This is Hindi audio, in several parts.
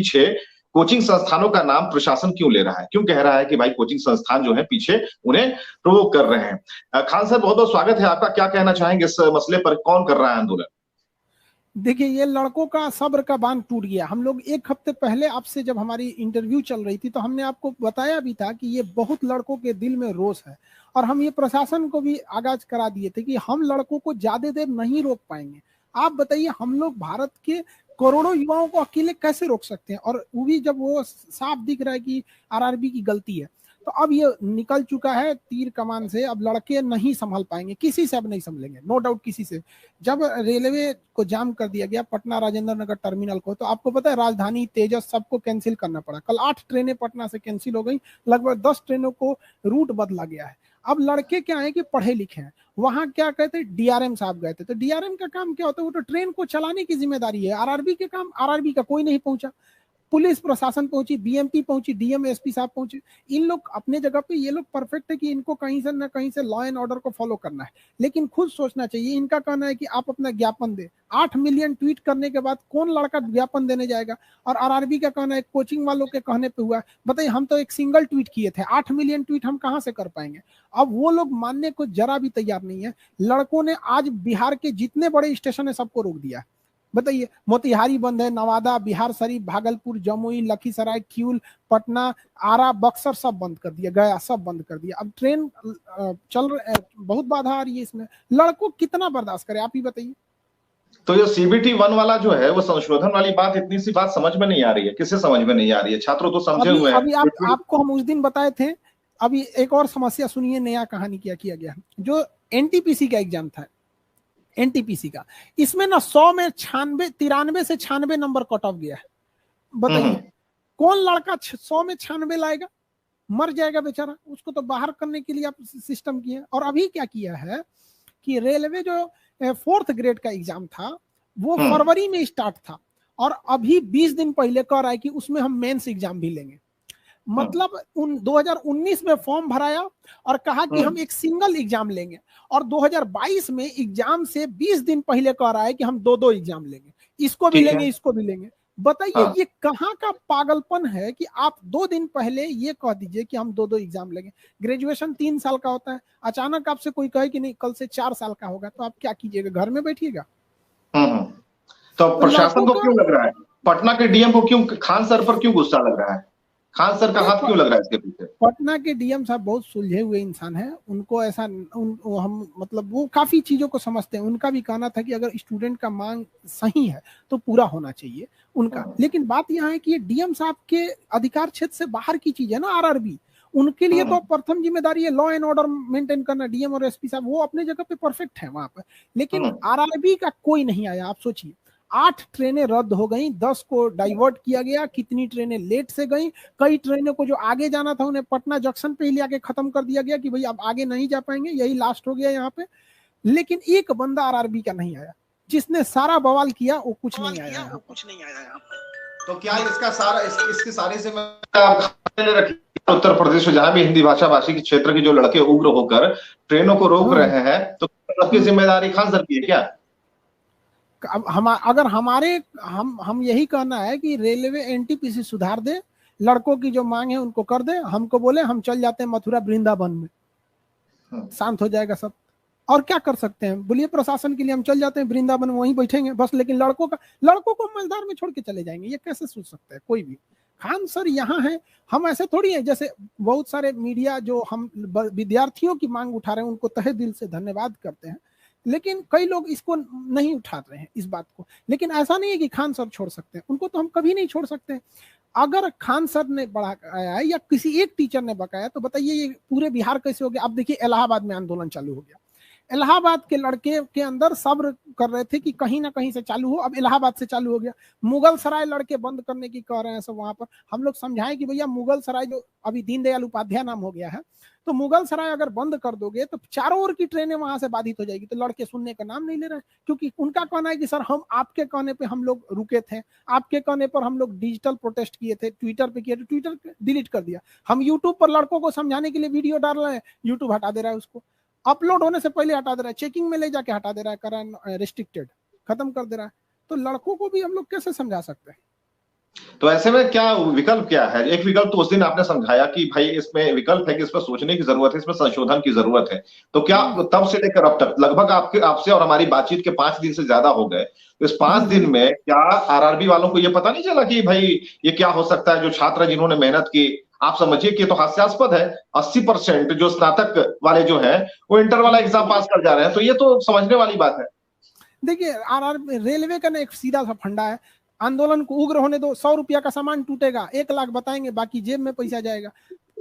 पीछे कोचिंग संस्थानों का नाम प्रशासन क्यों ले रहा है, क्यों कह रहा है कि भाई कोचिंग संस्थान जो है पीछे उन्हें प्रोवोक कर रहे हैं। खान सर, बहुत बहुत स्वागत है आपका। क्या कहना चाहेंगे इस मसले पर, कौन कर रहा है आंदोलन? देखिए, ये लड़कों का सब्र का बांध टूट गया। हम लोग एक हफ्ते पहले आपसे जब हमारी इंटरव्यू चल रही थी तो हमने आपको बताया भी था कि ये बहुत लड़कों के दिल में रोष है, और हम ये प्रशासन को भी आगाज करा दिए थे कि हम लड़कों को ज्यादा देर नहीं रोक पाएंगे। आप बताइए, हम लोग भारत के करोड़ों युवाओं को अकेले कैसे रोक सकते हैं, और वो भी जब वो साफ दिख रहा है कि आरआरबी की गलती है। तो अब ये निकल चुका है तीर कमान से, अब लड़के नहीं संभल पाएंगे, किसी से अब नहीं संभलेंगे, नो डाउट किसी से। जब रेलवे को जाम कर दिया गया पटना राजेंद्र नगर टर्मिनल को, तो आपको पता है राजधानी, तेजस सबको कैंसिल करना पड़ा। कल 8 ट्रेनें पटना से कैंसिल हो गई, लगभग 10 ट्रेनों को रूट बदला गया है। अब लड़के क्या है कि पढ़े लिखे हैं, वहां क्या कहते डीआरएम साहब गए थे, तो डीआरएम का काम क्या होता है, वो तो ट्रेन को चलाने की जिम्मेदारी है। आरआरबी के काम, आरआरबी का कोई नहीं पहुंचा। पुलिस प्रशासन पहुंची, बीएमपी पहुंची, डीएम एसपी साहब पहुंचे। इन लोग अपने जगह पे ये लोग परफेक्ट है कि इनको कहीं से ना कहीं से लॉ एंड ऑर्डर को फॉलो करना है, लेकिन खुद सोचना चाहिए। इनका कहना है कि आप अपना ज्ञापन दे, 8 मिलियन ट्वीट करने के बाद कौन लड़का ज्ञापन देने जाएगा। और आरआरबी का कहना है कोचिंग वालों के कहने पे हुआ। बताइए, हम तो एक सिंगल ट्वीट किए थे, 8 मिलियन ट्वीट हम कहां से कर पाएंगे। अब वो लोग मानने को जरा भी तैयार नहीं है। लड़कों ने आज बिहार के जितने बड़े स्टेशन है सबको रोक दिया। बताइए, मोतिहारी बंद है, नवादा, बिहार शरीफ, भागलपुर, जमुई, लखीसराय, किऊल, पटना, आरा, बक्सर सब बंद कर दिया, गया सब बंद कर दिया। अब ट्रेन चल रहा, बहुत बाधा आ रही है इसमें। लड़कों कितना बर्दाश्त करे, आप ही बताइए। तो ये सीबीटी 1 वाला जो है वो संशोधन वाली बात, इतनी सी बात समझ में नहीं आ रही है, किसे समझ में नहीं आ रही है? छात्रों तो समझे अभी हुए अभी हैं। आपको हम उस दिन बताए थे। अभी एक और समस्या सुनिए, नया कहानी क्या किया गया। जो एनटीपीसी का एग्जाम था, एनटीपीसी का, इसमें ना 100 में 93 से 96 नंबर कट ऑफ गया है। बताइए, कौन लड़का 100 में 96 लाएगा, मर जाएगा बेचारा। उसको तो बाहर करने के लिए आप सिस्टम किए। और अभी क्या किया है कि रेलवे जो 4th ग्रेड का एग्जाम था वो फरवरी में स्टार्ट था, और अभी 20 दिन पहले कह रहा है कि उसमें हम मेंस एग्जाम भी लेंगे। मतलब 2019 में फॉर्म भराया और कहा कि हम एक सिंगल एग्जाम लेंगे, और 2022 में एग्जाम से 20 दिन पहले कह रहा है कि हम दो एग्जाम लेंगे, इसको भी लेंगे, इसको भी लेंगे। बताइए, ये कहाँ का पागलपन है कि आप 2 दिन पहले ये कह दीजिए कि हम दो एग्जाम लेंगे। ग्रेजुएशन 3 साल का होता है, अचानक आपसे कोई कहे कि नहीं कल से 4 साल का होगा, तो आप क्या कीजिएगा, घर में बैठिएगा। तो प्रशासन को क्यों लग रहा है, पटना के डीएम को क्यों, खान सर पर क्यों गुस्सा लग रहा है? खान सर का हाथ क्यों लग रहा है इसके पीछे? पटना के डीएम साहब बहुत सुलझे हुए इंसान हैं। उनको ऐसा हम मतलब वो काफी चीजों को समझते हैं। उनका भी कहना था कि अगर स्टूडेंट का मांग सही है तो पूरा होना चाहिए उनका। लेकिन बात यहाँ है कि ये डीएम साहब के अधिकार क्षेत्र से बाहर की चीज है ना आरआरबी। उनके लिए तो प्रथम जिम्मेदारी है लॉ एंड ऑर्डर मेंटेन करना। डीएम और एसपी साहब वो अपने जगह पे परफेक्ट है वहां पर, लेकिन आरआरबी का कोई नहीं आया। आप सोचिए, 8 ट्रेनें रद्द हो गई, 10 को डाइवर्ट किया गया, कितनी ट्रेनें लेट से गई। कई ट्रेनों को जो आगे जाना था उन्हें पटना जंक्शन पे ही लेके खत्म कर दिया गया कि भाई अब आगे नहीं जा पाएंगे, यही लास्ट हो गया यहाँ पे। लेकिन एक बंदा आरआरबी का नहीं आया, जिसने सारा बवाल किया वो कुछ नहीं आया यहाँ पे। तो क्या इसका सारा इसकी सारी जिम्मेदारी रखी उत्तर प्रदेश में, जहां भी हिंदी भाषा भाषी के क्षेत्र के जो लड़के उग्र होकर ट्रेनों को रोक रहे हैं, तो सबकी जिम्मेदारी खान सर की है क्या? अब अगर हम यही कहना है कि रेलवे एनटीपीसी सुधार दे, लड़कों की जो मांग है उनको कर दे। हमको बोले हम चल जाते हैं मथुरा वृंदावन में, शांत हो जाएगा सब। और क्या कर सकते हैं बोलिए, प्रशासन के लिए हम चल जाते हैं वृंदावन में, वहीं बैठेंगे बस। लेकिन लड़कों को मलदार में छोड़ के चले जाएंगे, ये कैसे सोच सकते हैं कोई भी? खान सर यहाँ है, हम ऐसे थोड़ी है। जैसे बहुत सारे मीडिया जो हम विद्यार्थियों की मांग उठा रहे हैं उनको तहे दिल से धन्यवाद करते हैं, लेकिन कई लोग इसको नहीं उठा रहे हैं इस बात को। लेकिन ऐसा नहीं है कि खान सर छोड़ सकते हैं, उनको तो हम कभी नहीं छोड़ सकते। अगर खान सर ने बढ़ाया या किसी एक टीचर ने बकाया, तो बताइए ये पूरे बिहार कैसे हो गया? अब देखिए, इलाहाबाद में आंदोलन चालू हो गया। इलाहाबाद के लड़के के अंदर सब्र कर रहे थे कि कहीं ना कहीं से चालू हो, अब इलाहाबाद से चालू हो गया। मुगल सराय लड़के बंद करने की कह रहे हैं सब वहां पर। हम लोग समझाएं कि भैया मुगल सराय जो अभी दीनदयाल उपाध्याय नाम हो गया है, तो मुगल सराय अगर बंद कर दोगे तो चारों ओर की ट्रेनें वहां से बाधित हो जाएगी। तो लड़के सुनने का नाम नहीं ले रहे हैं, क्योंकि उनका कहना है कि सर हम आपके कहने पे हम लोग रुके थे, आपके कहने पर हम लोग डिजिटल प्रोटेस्ट किए थे, ट्विटर पे किए थे, ट्विटर डिलीट कर दिया। हम यूट्यूब पर लड़कों को समझाने के लिए वीडियो डाल रहे हैं, यूट्यूब हटा दे रहा है उसको, अपलोड होने से पहले हटा दे रहा है, चेकिंग में ले जाके हटा दे रहा है, करंट रिस्ट्रिक्टेड खत्म कर दे रहा है। तो लड़कों को भी हम लोग कैसे समझा सकते हैं? तो ऐसे में क्या विकल्प क्या है? एक विकल्प तो उस दिन आपने समझाया कि भाई इसमें विकल्प है कि इसमें सोचने की जरूरत है, इसमें संशोधन की जरूरत है। तो क्या तब से लेकर अब तक लगभग आपके आपसे और हमारी बातचीत के 5 दिन से ज्यादा हो गए, तो इस 5 दिन में क्या आरआरबी वालों को ये पता नहीं चला कि भाई ये क्या हो सकता है? जो छात्र जिन्होंने मेहनत की, आप समझिए कि ये तो हास्यास्पद है। 80% जो स्नातक वाले जो है वो इंटर वाला एग्जाम पास कर जा रहे हैं, तो ये तो समझने वाली बात है। देखिए आर रेलवे का ना एक सीधा सा फंडा है, आंदोलन को उग्र होने दो, 100 रुपया का सामान टूटेगा, 1 लाख बताएंगे, बाकी जेब में पैसा जाएगा,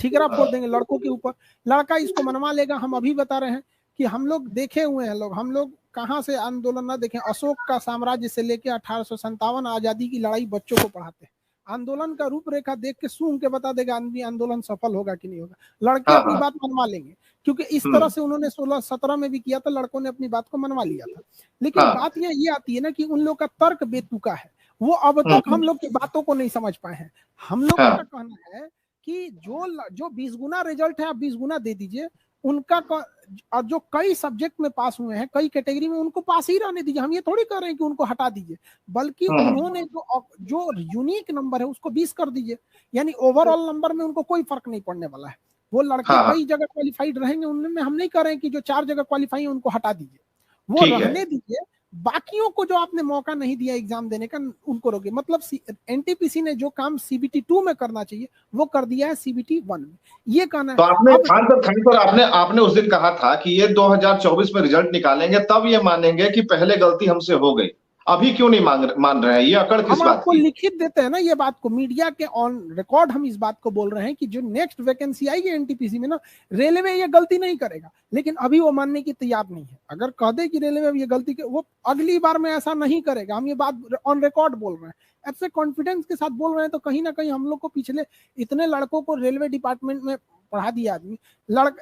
ठिकरा फोड़ देंगे लड़कों के ऊपर, लड़का इसको मनवा लेगा। हम अभी बता रहे हैं कि हम लोग देखे हुए हैं, हम लोग कहाँ से आंदोलन ना देखें, अशोक का साम्राज्य से लेकर 1857 आजादी की लड़ाई बच्चों को पढ़ाते हैं। आंदोलन का रूपरेखा देख के सूंघ के बता देगा आदमी आंदोलन सफल होगा कि नहीं होगा। लड़के अपनी बात मनवा लेंगे, क्योंकि इस तरह से उन्होंने 16-17 में भी किया था, लड़कों ने अपनी बात को मनवा लिया था। लेकिन बात ये आती है ना कि उन लोग का तर्क बेतुका है, वो अब तक हम लोग की बातों को नहीं समझ पाए हैं। हम लोग का कहना है कि जो 20 गुना रिजल्ट है आप 20 गुना दे दीजिए, उनका जो कई सब्जेक्ट में पास हुए हैं, कई कैटेगरी में, उनको पास ही रहने दीजिए। हम ये थोड़ी कर रहे हैं कि उनको हटा दीजिए, बल्कि उन्होंने जो यूनिक नंबर है उसको 20 कर दीजिए, यानी ओवरऑल नंबर में उनको कोई फर्क नहीं पड़ने वाला है। वो लड़के कई जगह क्वालिफाइड रहेंगे, उनमें हम नहीं कर रहे हैं कि जो 4 जगह क्वालिफाई है उनको हटा दीजिए, वो रहने दीजिए। बाकियों को जो आपने मौका नहीं दिया एग्जाम देने का, उनको रोके। मतलब एनटीपीसी ने जो काम सीबीटी 2 में करना चाहिए वो कर दिया है सीबीटी 1 में, ये कहना तो आपने खान सर आपने उस दिन कहा था कि ये 2024 में रिजल्ट निकालेंगे तब ये मानेंगे कि पहले गलती हमसे हो गई। अभी क्यों नहीं मान रहे हैं? ये अकड़ किस बात की? हम आपको लिखित देते हैं ना ये बात को, मीडिया के ऑन रिकॉर्ड हम इस बात को बोल रहे हैं कि जो नेक्स्ट वैकेंसी आएगी एनटीपीसी में ना, रेलवे ये गलती नहीं करेगा, लेकिन अभी वो मानने की तैयार नहीं है। अगर कह दे कि रेलवे ये गलती वो अगली बार में ऐसा नहीं करेगा, हम ये बात ऑन रिकॉर्ड बोल रहे हैं, ऐसे कॉन्फिडेंस के साथ बोल रहे हैं। तो कहीं ना कहीं हम लोग को पिछले इतने लड़कों को रेलवे डिपार्टमेंट में पढ़ा दिया आदमी,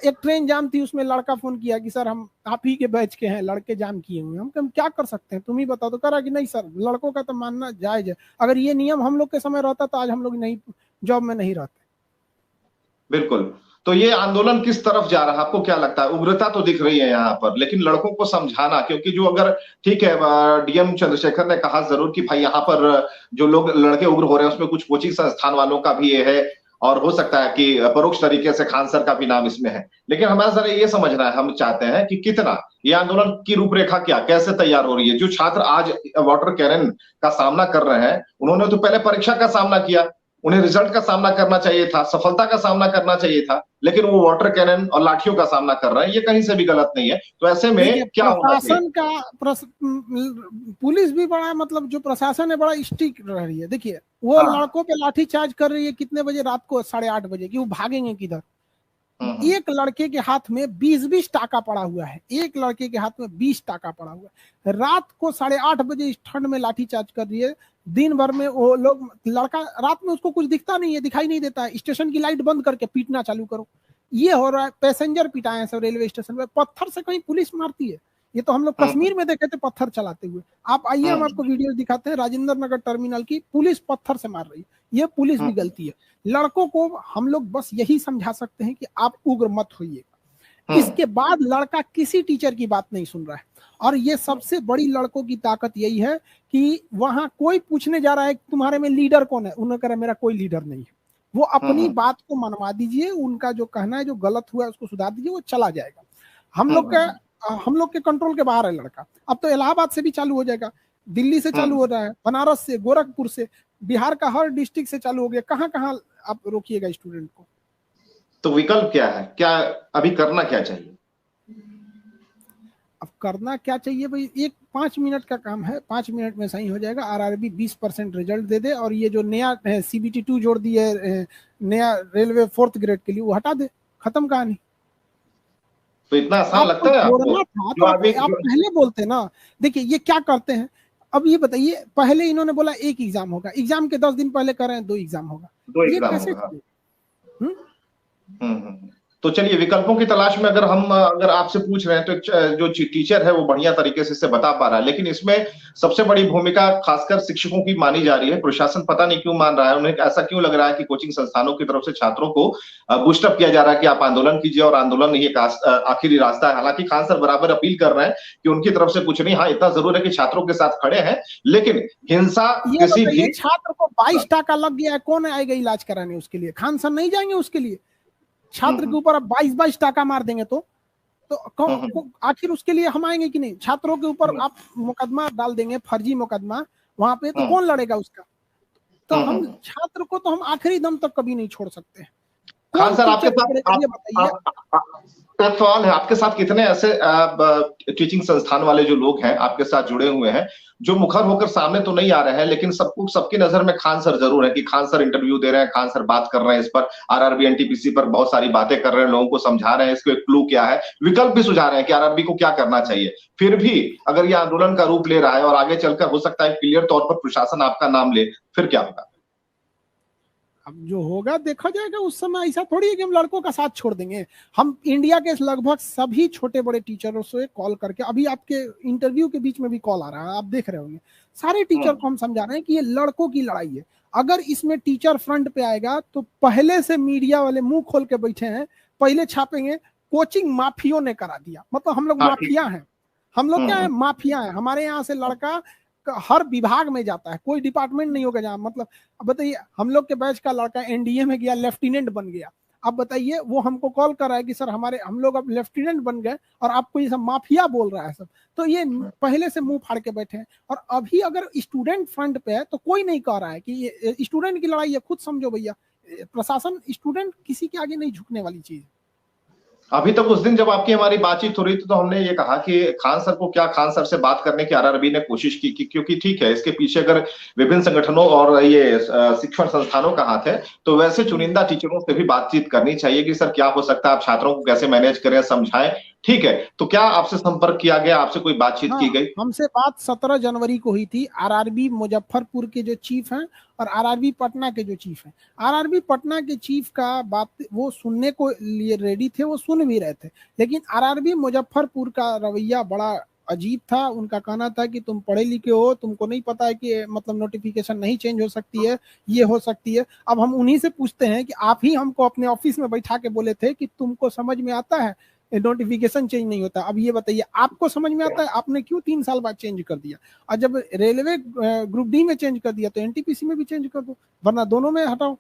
एक ट्रेन जाम थी, उसमें लड़का फोन किया कि सर हम आप ही के बैच के हैं, लड़के जाम किए हुए, हम क्या कर सकते हैं, तुम ही बताओ। तो करा कि नहीं सर, लड़कों का तो मानना जायज है, अगर ये नियम हम लोग के समय रहता तो आज हम लोग नहीं जॉब में नहीं रहते। बिल्कुल। तो ये आंदोलन किस तरफ जा रहा है, आपको क्या लगता है? उग्रता तो दिख रही है यहाँ पर, लेकिन लड़कों को समझाना, क्योंकि जो अगर ठीक है डीएम चंद्रशेखर ने कहा जरूर कि भाई यहाँ पर जो लोग लड़के उग्र हो रहे हैं उसमें कुछ कोचिंग संस्थान वालों का भी ये है, और हो सकता है कि परोक्ष तरीके से खान सर का भी नाम इसमें है। लेकिन हमारा जरा ये समझना है, हम चाहते हैं कि कितना ये आंदोलन की रूपरेखा क्या, कैसे तैयार हो रही है? जो छात्र आज वाटर कैनन का सामना कर रहे हैं, उन्होंने तो पहले परीक्षा का सामना किया, उन्हें रिजल्ट का सामना करना चाहिए था, सफलता का सामना करना चाहिए था, लेकिन वो वाटर कैनन और लाठियों का सामना कर रहे हैं। ये कहीं से भी गलत नहीं है। तो ऐसे में क्या होना चाहिए? पुलिस भी बड़ा, मतलब जो प्रशासन है बड़ा स्ट्रिक्ट रह रही है। देखिए वो लड़कों पे लाठी चार्ज कर रही है कितने बजे, रात को 8:30 बजे, कि वो भागेंगे किधर। एक लड़के के हाथ में 20-20 टाका पड़ा हुआ है, एक लड़के के हाथ में 20 टाका पड़ा हुआ है, रात को 8:30 बजे इस ठंड में लाठी चार्ज कर रही है। दिन भर में वो लोग, लड़का रात में उसको कुछ दिखता नहीं है, दिखाई नहीं देता है, स्टेशन की लाइट बंद करके पीटना चालू करो, ये हो रहा है। पैसेंजर पिटाए हैं सब रेलवे स्टेशन पे, पत्थर से कहीं पुलिस मारती है। ये तो हम लोग कश्मीर में देखे थे पत्थर चलाते हुए, आप आइए हम आपको वीडियो दिखाते हैं राजेंद्र नगर टर्मिनल की, पुलिस पत्थर से मार रही है। ये पुलिस भी गलती है। लड़कों को हम लोग बस यही समझा सकते हैं कि आप उग्र मत होइएगा। इसके बाद लड़का किसी टीचर की बात नहीं सुन रहा है, और ये सबसे बड़ी लड़कों की ताकत यही है कि वहां कोई पूछने जा रहा है तुम्हारे में लीडर कौन है, उन्होंने कहा मेरा कोई लीडर नहीं है। वो अपनी बात को मनवा दीजिए, उनका जो कहना है, जो गलत हुआ है उसको सुधार दीजिए, वो चला जाएगा। हम लोग के कंट्रोल के बाहर है लड़का। अब तो इलाहाबाद से भी चालू हो जाएगा, दिल्ली से चालू हो रहा है, बनारस से, गोरखपुर से, बिहार का हर डिस्ट्रिक्ट से चालू हो गया। कहाँ कहाँ आप रोकिएगा स्टूडेंट को? तो विकल्प क्या है, क्या अभी करना क्या चाहिए? अब करना क्या चाहिए भाई, 5 मिनट का काम है, 5 मिनट में सही हो जाएगा। आरआरबी 20% रिजल्ट दे दे, और ये जो नया सीबीटी 2 जोड़ दिया है नया रेलवे 4th ग्रेड के लिए, वो हटा दे, खत्म कहानी। तो इतना आसान लगता है आपको? तो आप पहले बोलते ना। देखिए ये क्या करते हैं, अब ये बताइए, पहले इन्होंने बोला एक एग्जाम होगा, एग्जाम के 10 दिन पहले कर रहे हैं 2 एग्जाम होगा, ये कैसे? तो चलिए, विकल्पों की तलाश में अगर आपसे पूछ रहे हैं तो जो टीचर है वो बढ़िया तरीके से इसे बता पा रहा है, लेकिन इसमें सबसे बड़ी भूमिका खासकर शिक्षकों की मानी जा रही है। प्रशासन पता नहीं क्यों मान रहा है, उन्हें ऐसा क्यों लग रहा है कि कोचिंग संस्थानों की तरफ से छात्रों को बूस्टअप किया जा रहा है कि आप आंदोलन कीजिए और आंदोलन ही एक आखिरी रास्ता है। हालांकि खान सर बराबर अपील कर रहे हैं कि उनकी तरफ से कुछ नहीं, हाँ इतना जरूर है कि छात्रों के साथ खड़े हैं, लेकिन हिंसा ये किसी बताइए, भी छात्र को 22 टाका लग गया है, कौन आएगा इलाज कराने उसके लिए? खान सर नहीं जाएंगे उसके लिए? छात्र के ऊपर आप 22 टाका मार देंगे तो आखिर उसके लिए हम आएंगे कि नहीं? छात्रों के ऊपर आप मुकदमा डाल देंगे, फर्जी मुकदमा, वहां पे तो कौन लड़ेगा उसका? तो हम छात्र को तो हम आखिरी दम तक कभी नहीं छोड़ सकते। खान सर, आपके साथ एक सवाल है, आपके साथ कितने ऐसे टीचिंग संस्थान वाले जो लोग हैं आपके साथ जुड़े हुए हैं, जो मुखर होकर सामने तो नहीं आ रहे हैं, लेकिन सबकी नजर में खान सर जरूर है कि खान सर इंटरव्यू दे रहे हैं, खान सर बात कर रहे हैं, इस पर आरआरबी एनटीपीसी पर बहुत सारी बातें कर रहे हैं, लोगों को समझा रहे हैं इसको एक क्लू क्या है, विकल्प भी सुझा रहे हैं कि आरआरबी को क्या करना चाहिए। फिर भी अगर ये आंदोलन का रूप ले रहा है और आगे चलकर हो सकता है क्लियर तौर पर प्रशासन आपका नाम ले, फिर क्या होगा? अब जो होगा देखा जाएगा उस समय। ऐसा थोड़ी है कि हम लड़कों का साथ छोड़ देंगे। हम इंडिया के लगभग सभी छोटे बड़े टीचरों से कॉल करके, अभी आपके इंटरव्यू के बीच में भी कॉल आ रहा है, आप देख रहे होंगे, सारे टीचर को हम समझा रहे हैं कि ये लड़कों की लड़ाई है। अगर इसमें टीचर फ्रंट पे आएगा तो पहले से मीडिया वाले मुंह खोल के बैठे हैं, पहले छापेंगे कोचिंग माफियों ने करा दिया। मतलब हम लोग माफिया हैं। हम लोग क्या है? माफिया है। हमारे यहाँ से लड़का हर विभाग में जाता है, कोई डिपार्टमेंट नहीं होगा जहाँ, मतलब अब बताइए, हम लोग के बैच का लड़का एनडीए में गया, लेफ्टिनेंट बन गया। अब बताइए, वो हमको कॉल कर रहा है कि सर हम लोग अब लेफ्टिनेंट बन गए और आपको ये सब माफिया बोल रहा है सब। तो ये पहले से मुंह फाड़ के बैठे हैं। और अभी अगर स्टूडेंट फ्रंट पे है तो कोई नहीं कह रहा है कि ये स्टूडेंट की लड़ाई है। खुद समझो भैया, प्रशासन स्टूडेंट किसी के आगे नहीं झुकने वाली चीज। अभी तक उस दिन जब आपकी हमारी बातचीत हो रही थी तो हमने ये कहा कि खान सर से बात करने की आरआरबी ने कोशिश की, क्योंकि ठीक है, इसके पीछे अगर विभिन्न संगठनों और ये शिक्षण संस्थानों का हाथ है तो वैसे चुनिंदा टीचरों से भी बातचीत करनी चाहिए कि सर क्या हो सकता है, आप छात्रों को कैसे मैनेज करें, समझाएं। ठीक है, तो क्या आपसे संपर्क किया गया, आपसे कोई बातचीत की गई? हमसे बात 17 जनवरी को हुई थी। आरआरबी मुजफ्फरपुर के जो चीफ हैं और आरआरबी पटना के जो चीफ हैं, आरआरबी पटना के चीफ का बात वो सुनने को लिए रेडी थे, वो सुन भी रहे थे, लेकिन आरआरबी मुजफ्फरपुर का रवैया बड़ा अजीब था। उनका कहना था कि तुम पढ़े लिखे हो, तुमको नहीं पता है कि मतलब नोटिफिकेशन नहीं चेंज हो सकती है, ये हो सकती है। अब हम उन्हीं से पूछते हैं कि आप ही हमको अपने ऑफिस में बैठा के बोले थे कि तुमको समझ में आता है नोटिफिकेशन चेंज नहीं होता। अब ये बताइए, आपको समझ में आता है? आपने क्यों 3 साल बाद चेंज कर दिया? और जब रेलवे ग्रुप डी में चेंज कर दिया तो एनटीपीसी में भी चेंज कर दो, वरना दोनों में हटाओ।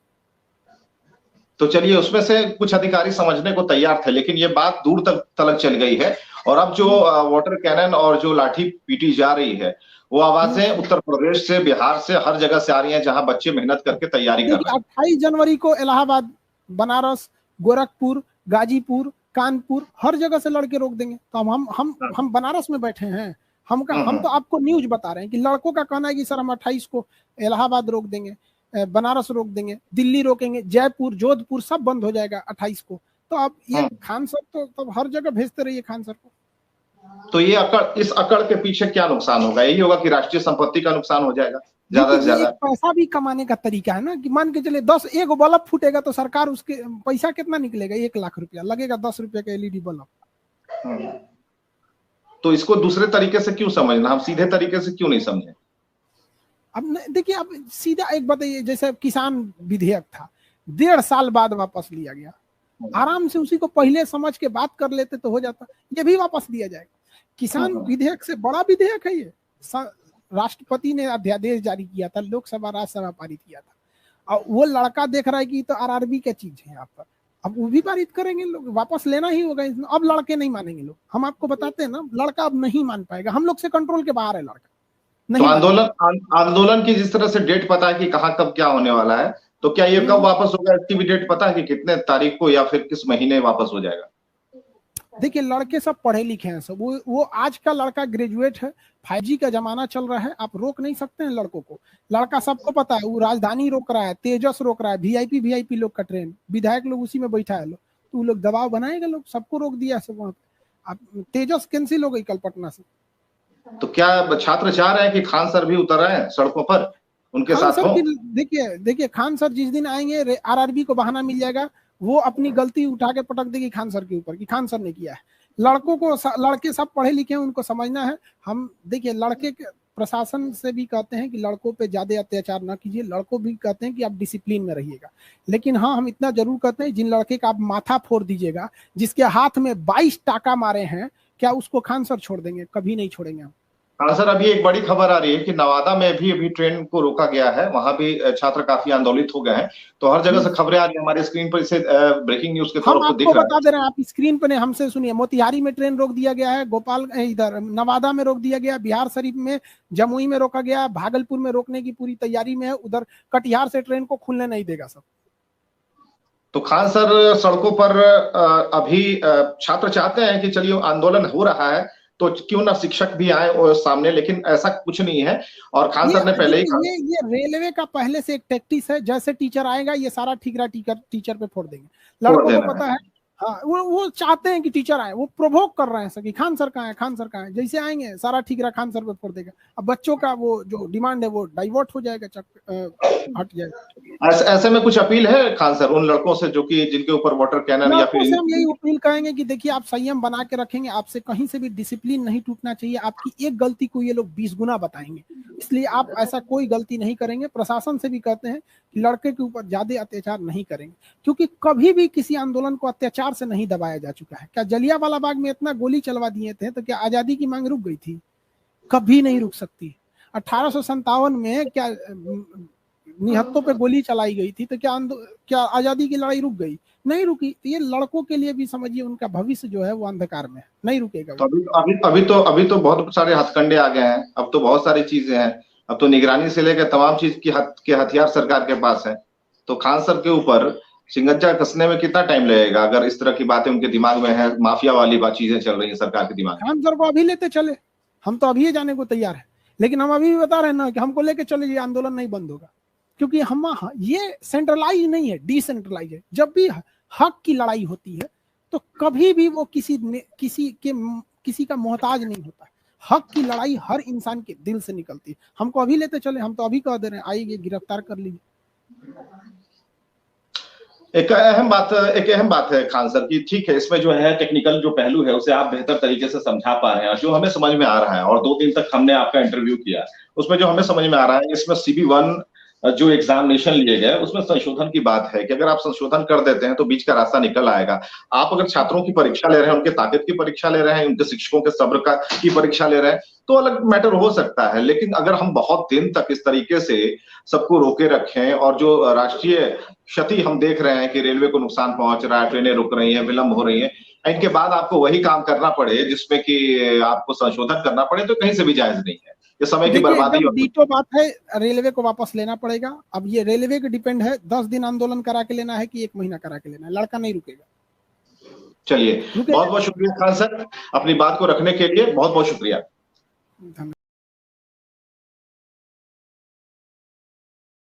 तो चलिए, उसमें से कुछ अधिकारी समझने को तैयार थे, लेकिन ये बात दूर तक चल गई है और अब जो वाटर कैनन और जो लाठी पीटी जा रही है, वो आवाजें उत्तर प्रदेश से, बिहार से, हर जगह से आ रही हैं जहां बच्चे मेहनत करके तैयारी कर रहे हैं। 28 जनवरी को इलाहाबाद, बनारस, गोरखपुर, गाजीपुर, कानपुर, हर जगह से लड़के रोक देंगे। तो हम बनारस में बैठे हैं। हम तो आपको न्यूज बता रहे हैं कि लड़कों का कहना है कि सर हम 28 को इलाहाबाद रोक देंगे, बनारस रोक देंगे, दिल्ली रोकेंगे, जयपुर, जोधपुर सब बंद हो जाएगा 28 को। तो अब ये खान सर तो तब हर जगह भेजते रहिए खान सर को। तो ये इस अकड़ के पीछे क्या नुकसान होगा? यही होगा कि राष्ट्रीय संपत्ति का नुकसान हो जाएगा ज्यादा से ज्यादा। पैसा भी कमाने का तरीका है ना, कि मान के चले 10 एक बल्ब फूटेगा तो सरकार उसके पैसा कितना निकलेगा? 1 लाख रुपया लगेगा 10 रुपये का एलईडी बल्ब। तो इसको दूसरे तरीके से क्यों समझना, हम सीधे तरीके से क्यों नहीं समझे? अब देखिए, अब सीधा एक बताइए, जैसे किसान विधेयक था, 1.5 साल बाद वापस लिया गया। आराम से उसी को पहले समझ के बात कर लेते तो हो जाता। ये भी वापस दिया जाएगा। किसान विधेयक से बड़ा विधेयक है ये। राष्ट्रपति ने अध्यादेश जारी किया था, लोकसभा राज्यसभा पारित किया था, और वो लड़का देख रहा है कि तो आरआरबी क्या चीज है यहाँ पर। अब वो भी पारित करेंगे लोग, वापस लेना ही होगा इसमें। अब लड़के नहीं मानेंगे लोग, हम आपको बताते हैं ना, लड़का अब नहीं मान पाएगा। हम लोग से कंट्रोल के बाहर है लड़का। तो आंदोलन की जिस तरह से डेट पता है कि कहाँ कब क्या होने वाला है, तो क्या ये कब वापस होगा, इसकी भी डेट पता है कि कितने तारीख को या फिर किस महीने वापस हो जाएगा? देखिए, लड़के सब पढ़े लिखे हैं सब। वो आज का लड़का ग्रेजुएट है। 5G का जमाना चल रहा है, आप रोक नहीं सकते हैं लड़कों को। लड़का सबको पता है, वो राजधानी रोक रहा है, तेजस रोक रहा है, वीआईपी लोग का ट्रेन, विधायक लोग उसी में बैठा है लोग, तो वो लोग दबाव बनाएगा, लोग सबको रोक दिया सब वहां पे। अब तेजस कैंसिल हो गई कल पटना से। तो क्या छात्र चाह रहे हैं कि खान सर भी उतर आए सड़कों पर, उनके साथ हो? देखिए खान सर जिस दिन आएंगे, आरआरबी को बहाना मिल जाएगा, वो अपनी गलती उठा के पटक देगी खान सर के ऊपर कि खान सर ने किया है। लड़कों को, लड़के सब पढ़े लिखे हैं, उनको समझना है। हम देखिए लड़के प्रशासन से भी कहते हैं कि लड़कों पे ज्यादा अत्याचार ना कीजिए, लड़कों भी कहते हैं कि आप डिसिप्लिन में रहिएगा। लेकिन हाँ, हम इतना जरूर कहते हैं, जिन लड़के का आप माथा फोड़ दीजिएगा, जिसके हाथ में 22 टाका मारे हैं, क्या उसको खान सर छोड़ देंगे? कभी नहीं छोड़ेंगे हम। हाँ सर, अभी एक बड़ी खबर आ रही है कि नवादा में भी अभी ट्रेन को रोका गया है, वहां भी छात्र काफी आंदोलित हो गए हैं। तो हर जगह से खबरें आ रही है हमारे स्क्रीन पर, इसे ब्रेकिंग न्यूज के तौर हम पर आपको दिख रहा बता दे रहे हैं, आप स्क्रीन पर हमसे सुनिए। मोतिहारी में ट्रेन रोक दिया गया है, गोपाल इधर नवादा में रोक दिया गया, बिहार शरीफ में, जमुई में रोका गया, भागलपुर में रोकने की पूरी तैयारी में है, उधर कटिहार से ट्रेन को खुलने नहीं देगा सब। तो खान सर सड़कों पर अभी छात्र चाहते हैं कि चलिए आंदोलन हो रहा है तो क्यों ना शिक्षक भी आए और सामने, लेकिन ऐसा कुछ नहीं है। और खान सर ने पहले ही ये रेलवे का पहले से एक टैक्टिस है, जैसे टीचर आएगा ये सारा ठीकरा टीचर पे फोड़ देंगे। लड़कों को पता है, हाँ, वो चाहते हैं कि टीचर आए, वो प्रोवोक कर रहे हैं सर कि खान सर कहाँ है, खान सर कहाँ है। जैसे आएंगे सारा ठीकरा खान सर पे फोड़ देगा। अब बच्चों का वो जो डिमांड है वो डाइवर्ट हो जाएगा, हट जाएगा। ऐसे में कुछ अपील है खान सर उन लड़कों से जो कि जिनके ऊपर वाटर कैनन या फिर हम यही अपील करेंगे कि देखिए, आप संयम बना के रखेंगे, आपसे कहीं से भी डिसिप्लिन नहीं टूटना चाहिए। आपकी एक गलती को ये लोग 20 गुना बताएंगे, इसलिए आप ऐसा कोई गलती नहीं करेंगे। प्रशासन से भी कहते हैं कि लड़के के ऊपर ज्यादा अत्याचार नहीं करेंगे, क्योंकि कभी भी किसी आंदोलन को अत्याचार से नहीं दबाया जा चुका है। क्या जलियांवाला बाग में इतना गोली चलवा दिए थे तो क्या आजादी की मांग रुक गई थी? कभी नहीं रुक सकती। 1857 में क्या निहत्तों पे गोली चलाई गई थी तो क्या आजादी की लड़ाई रुक गई? नहीं रुकी। तो ये लड़कों के लिए भी समझिए, उनका भविष्य जो है वो अंधकार में है, नहीं रुकेगा। तो अभी तो बहुत सारे हथकंडे आ गए हैं, अब तो बहुत सारी चीजें हैं। अब तो निगरानी से लेकर तमाम चीज के हथियार सरकार के पास है। तो खान सर के ऊपर सिंगज्जा कसने में कितना टाइम लगेगा अगर इस तरह की बातें उनके दिमाग में है, माफिया वाली चीजें चल रही है सरकार के दिमाग में। खान सर को अभी लेते चले, हम तो अभी जाने को तैयार है, लेकिन हम अभी भी बता रहे हैं ना कि हमको लेके चले, ये आंदोलन नहीं बंद होगा। क्योंकि हम ये सेंट्रलाइज नहीं है, डिसेंट्रलाइज है। जब भी हक की लड़ाई होती है तो कभी भी वो किसी का मोहताज नहीं होता। हक की लड़ाई हर इंसान के दिल से निकलती है। हमको अभी लेते चले, हम तो अभी कह दे रहे हैं, आइए गिरफ्तार कर लीजिए। एक अहम बात है खान सर की, ठीक है, इसमें जो है टेक्निकल जो पहलू है उसे आप बेहतर तरीके से समझा पा रहे हैं, जो हमें समझ में आ रहा है, और 2 दिन तक हमने आपका इंटरव्यू किया, उसमें जो हमें समझ में आ रहा है, इसमें CB1 जो एग्जामिनेशन लिए गए उसमें संशोधन की बात है कि अगर आप संशोधन कर देते हैं तो बीच का रास्ता निकल आएगा। आप अगर छात्रों की परीक्षा ले रहे हैं, उनके ताकत की परीक्षा ले रहे हैं, उनके शिक्षकों के सब्र की परीक्षा ले रहे हैं, तो अलग मैटर हो सकता है। लेकिन अगर हम बहुत दिन तक इस तरीके से सबको रोके रखें, और जो राष्ट्रीय क्षति हम देख रहे हैं कि रेलवे को नुकसान पहुंच रहा है, ट्रेनें रुक रही हैं, विलंब हो रही है, इनके बाद आपको वही काम करना पड़े जिसमें कि आपको संशोधन करना पड़े, तो कहीं से भी जायज नहीं है। ये समय की बर्बादी और दीटो बात है, रेलवे को वापस लेना पड़ेगा। अब ये रेलवे के डिपेंड है, 10 दिन आंदोलन करा के लेना है कि 1 महीना करा के लेना है, लड़का नहीं रुकेगा। चलिए, बहुत बहुत शुक्रिया खान सर, अपनी बात को रखने के लिए बहुत बहुत शुक्रिया।